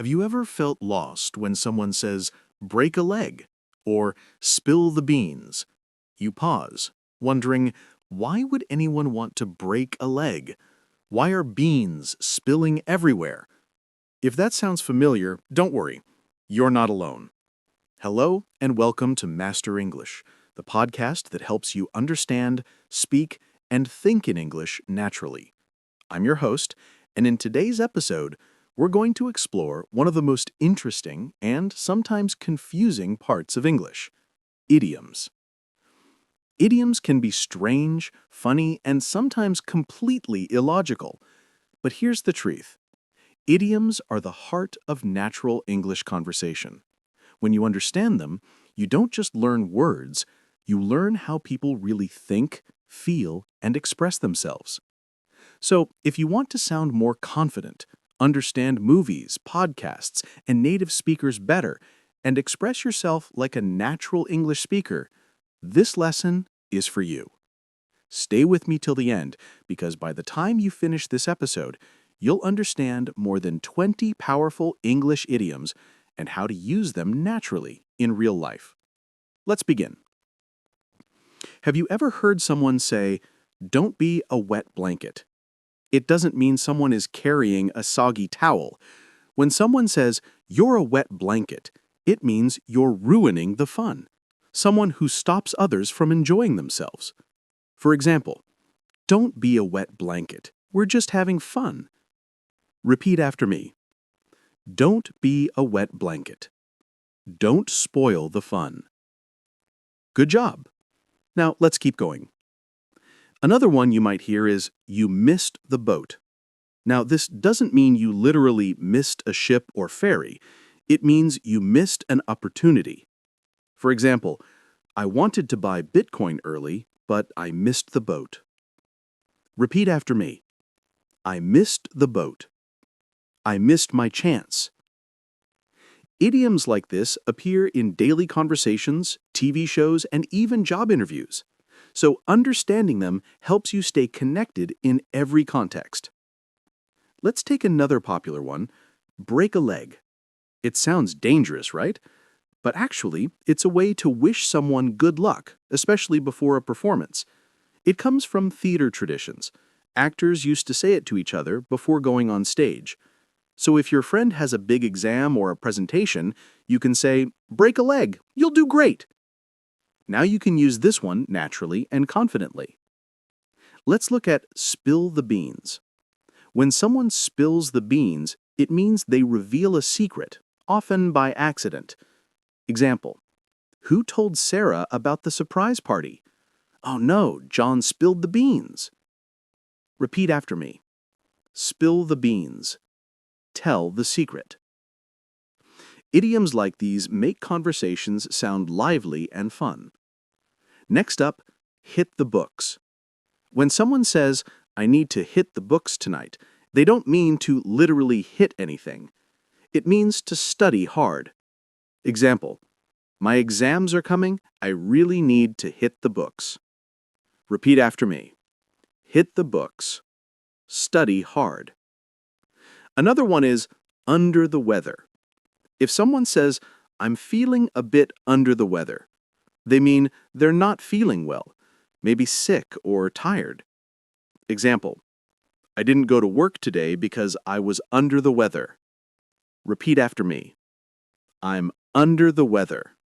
Have you ever felt lost when someone says, break a leg, or spill the beans? You pause, wondering, why would anyone want to break a leg? Why are beans spilling everywhere? If that sounds familiar, don't worry. You're not alone. Hello, and welcome to Master English, the podcast that helps you understand, speak, and think in English naturally. I'm your host, and in today's episode, we're going to explore one of the most interesting and sometimes confusing parts of English: idioms. Idioms can be strange, funny, and sometimes completely illogical. But here's the truth. Idioms are the heart of natural English conversation. When you understand them, you don't just learn words, you learn how people really think, feel, and express themselves. So, if you want to sound more confident, understand movies, podcasts, and native speakers better, and express yourself like a natural English speaker, this lesson is for you. Stay with me till the end, because by the time you finish this episode, you'll understand more than 20 powerful English idioms and how to use them naturally in real life. Let's begin. Have you ever heard someone say, "Don't be a wet blanket"? It doesn't mean someone is carrying a soggy towel. When someone says, "You're a wet blanket," it means you're ruining the fun. Someone who stops others from enjoying themselves. For example, "Don't be a wet blanket. We're just having fun." Repeat after me. Don't be a wet blanket. Don't spoil the fun. Good job. Now let's keep going. Another one you might hear is, "You missed the boat." Now, this doesn't mean you literally missed a ship or ferry. It means you missed an opportunity. For example, "I wanted to buy Bitcoin early, but I missed the boat." Repeat after me. I missed the boat. I missed my chance. Idioms like this appear in daily conversations, TV shows, and even job interviews. So understanding them helps you stay connected in every context. Let's take another popular one, break a leg. It sounds dangerous, right? But actually, it's a way to wish someone good luck, especially before a performance. It comes from theater traditions. Actors used to say it to each other before going on stage. So if your friend has a big exam or a presentation, you can say, "Break a leg, you'll do great." Now you can use this one naturally and confidently. Let's look at spill the beans. When someone spills the beans, it means they reveal a secret, often by accident. Example, "Who told Sarah about the surprise party?" "Oh no, John spilled the beans." Repeat after me. Spill the beans. Tell the secret. Idioms like these make conversations sound lively and fun. Next up, hit the books. When someone says, "I need to hit the books tonight," they don't mean to literally hit anything. It means to study hard. Example, "My exams are coming, I really need to hit the books." Repeat after me. Hit the books. Study hard. Another one is under the weather. If someone says, "I'm feeling a bit under the weather," they mean they're not feeling well, maybe sick or tired. Example, "I didn't go to work today because I was under the weather." Repeat after me. I'm under the weather.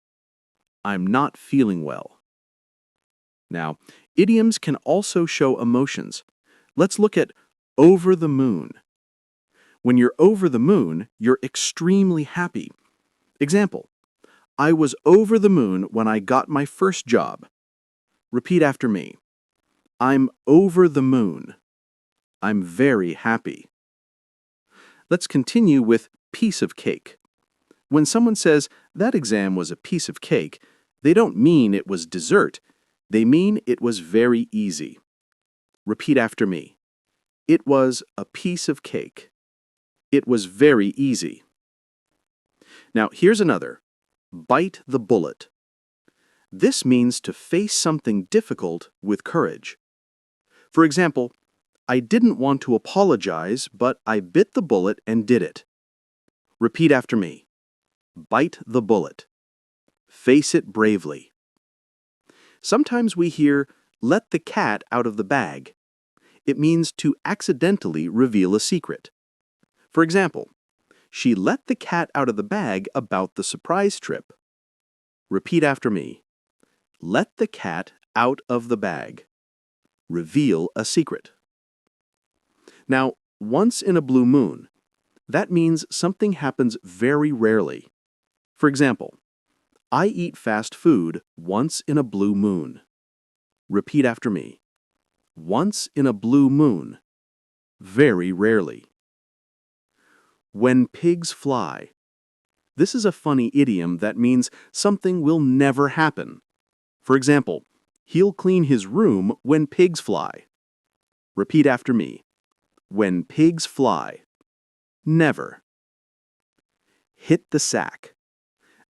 I'm not feeling well. Now, idioms can also show emotions. Let's look at over the moon. When you're over the moon, you're extremely happy. Example, "I was over the moon when I got my first job." Repeat after me. I'm over the moon. I'm very happy. Let's continue with piece of cake. When someone says, "That exam was a piece of cake," they don't mean it was dessert. They mean it was very easy. Repeat after me. It was a piece of cake. It was very easy. Now, here's another. Bite the bullet. This means to face something difficult with courage. For example, "I didn't want to apologize, but I bit the bullet and did it." Repeat after me. Bite the bullet. Face it bravely. Sometimes we hear, let the cat out of the bag. It means to accidentally reveal a secret. For example, she let the cat out of the bag about the surprise trip. Repeat after me. Let the cat out of the bag. Reveal a secret. Now, once in a blue moon, that means something happens very rarely. For example, I eat fast food once in a blue moon. Repeat after me. Once in a blue moon. Very rarely. When pigs fly. This is a funny idiom that means something will never happen. For example, he'll clean his room when pigs fly. Repeat after me. When pigs fly. Never. Hit the sack.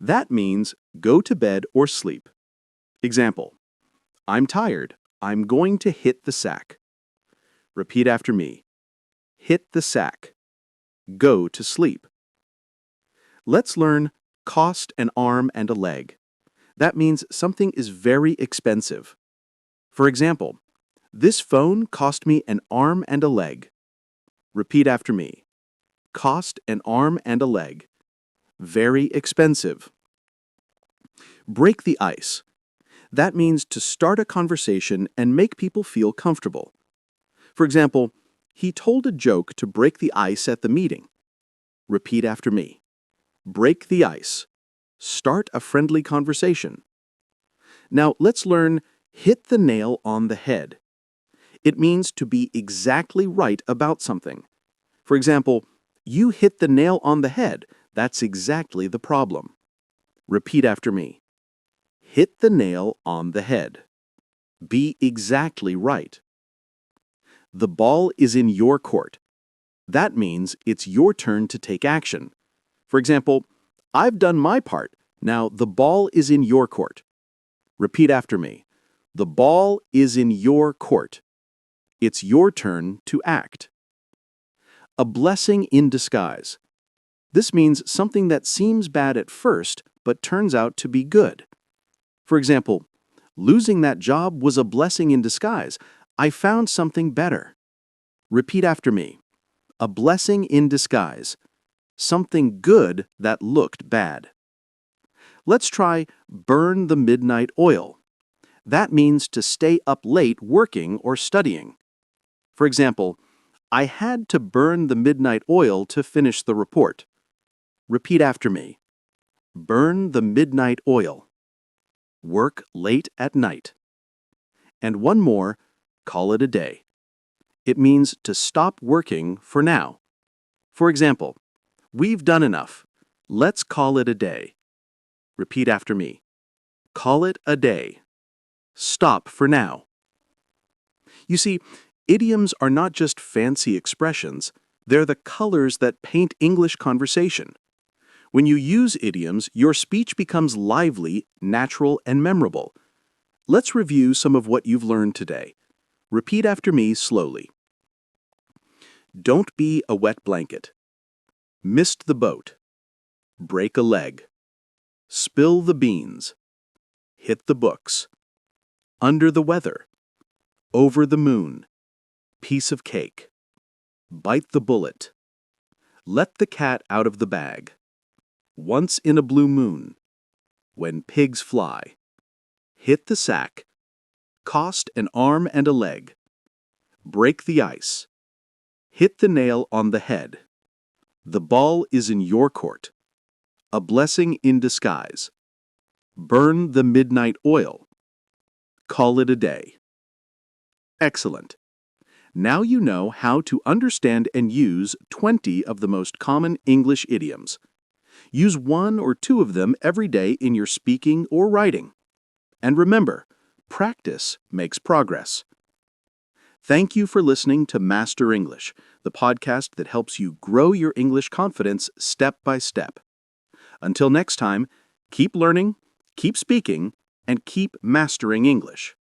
That means go to bed or sleep. Example, I'm tired. I'm going to hit the sack. Repeat after me. Hit the sack. Go to sleep. Let's learn cost an arm and a leg. That means something is very expensive. For example, this phone cost me an arm and a leg. Repeat after me. Cost an arm and a leg. Very expensive. Break the ice. That means to start a conversation and make people feel comfortable. For example, he told a joke to break the ice at the meeting. Repeat after me. Break the ice. Start a friendly conversation. Now let's learn hit the nail on the head. It means to be exactly right about something. For example, you hit the nail on the head. That's exactly the problem. Repeat after me. Hit the nail on the head. Be exactly right. The ball is in your court. That means it's your turn to take action. For example, I've done my part. Now the ball is in your court. Repeat after me. The ball is in your court. It's your turn to act. A blessing in disguise. This means something that seems bad at first but turns out to be good. For example, losing that job was a blessing in disguise. I found something better. Repeat after me. A blessing in disguise. Something good that looked bad. Let's try burn the midnight oil. That means to stay up late working or studying. For example, I had to burn the midnight oil to finish the report. Repeat after me. Burn the midnight oil. Work late at night. And one more, call it a day. It means to stop working for now. For example, we've done enough. Let's call it a day. Repeat after me. Call it a day. Stop for now. You see, idioms are not just fancy expressions. They're the colors that paint English conversation. When you use idioms, your speech becomes lively, natural, and memorable. Let's review some of what you've learned today. Repeat after me slowly. Don't be a wet blanket. Missed the boat. Break a leg. Spill the beans. Hit the books. Under the weather. Over the moon. Piece of cake. Bite the bullet. Let the cat out of the bag. Once in a blue moon. When pigs fly. Hit the sack. Cost an arm and a leg. Break the ice. Hit the nail on the head. The ball is in your court. A blessing in disguise. Burn the midnight oil. Call it a day. Excellent. Now you know how to understand and use 20 of the most common English idioms. Use one or two of them every day in your speaking or writing. And remember, practice makes progress. Thank you for listening to Master English, the podcast that helps you grow your English confidence step by step. Until next time, keep learning, keep speaking, and keep mastering English.